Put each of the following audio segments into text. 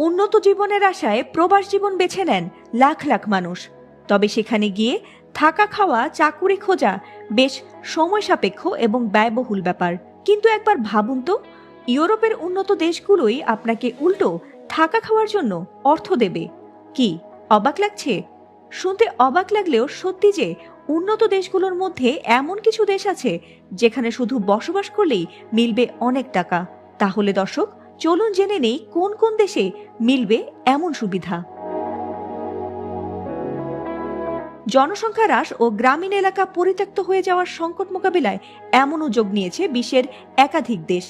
উন্নত জীবনের আশায় প্রবাস জীবন বেছে নেন লাখ লাখ মানুষ। তবে সেখানে গিয়ে থাকা খাওয়া চাকুরি খোঁজা বেশ সময় সাপেক্ষ এবং ব্যয়বহুল ব্যাপার। কিন্তু একবার ভাবুন তো, ইউরোপের উন্নত দেশগুলোই আপনাকে উল্টো থাকা খাওয়ার জন্য অর্থ দেবে। কি অবাক লাগছে? শুনতে অবাক লাগলেও সত্যি যে উন্নত দেশগুলোর মধ্যে এমন কিছু দেশ আছে যেখানে শুধু বসবাস করলেই মিলবে অনেক টাকা। তাহলে দর্শক, চলুন জেনে নেই কোন কোন দেশে মিলবে এমন সুবিধা। জনসংখ্যা হ্রাস ও গ্রামীণ এলাকা পরিত্যক্ত হয়ে যাওয়ার সংকট মোকাবিলায় এমন উদ্যোগ নিয়েছে বিশ্বের একাধিক দেশ।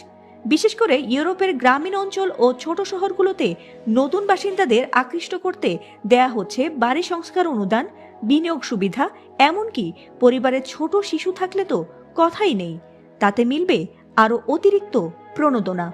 বিশেষ করে ইউরোপের গ্রামীণ অঞ্চল ও ছোট শহরগুলোতে নতুন বাসিন্দাদের আকৃষ্ট করতে দেয়া হচ্ছে বাড়ি সংস্কার অনুদান, বিনিয়োগ সুবিধা, এমনকি পরিবারে ছোট শিশু থাকলে তো কথাই নেই, তাতে মিলবে আরও অতিরিক্ত প্রণোদনা।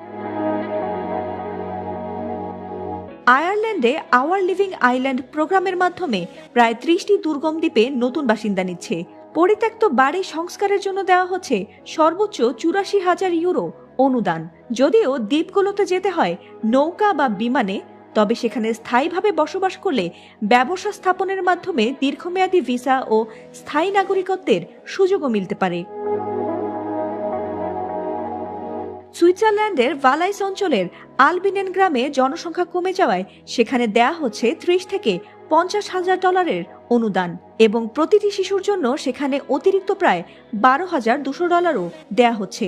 আয়ারল্যান্ডে আওয়ার লিভিং আইল্যান্ড প্রোগ্রামের মাধ্যমে প্রায় 30টি দুর্গম দ্বীপে নতুন বাসিন্দা নিচ্ছে। পরিত্যক্ত বাড়ি সংস্কারের জন্য দেওয়া হচ্ছে সর্বোচ্চ 84,000 ইউরো অনুদান। যদিও দ্বীপগুলোতে যেতে হয় নৌকা বা বিমানে, তবে সেখানে স্থায়ীভাবে বসবাস করলে ব্যবসা স্থাপনের মাধ্যমে দীর্ঘমেয়াদী ভিসা ও স্থায়ী নাগরিকত্বের সুযোগও মিলতে পারে। সুইজারল্যান্ডের ভালাইস অঞ্চলের আলবিনেন গ্রামে জনসংখ্যা কমে যাওয়ায় সেখানে দেয়া হচ্ছে 30 থেকে 50,000 ডলারের অনুদান এবং প্রতিটি শিশুর জন্য সেখানে অতিরিক্ত প্রায় 12,200 ডলারও দেয়া হচ্ছে।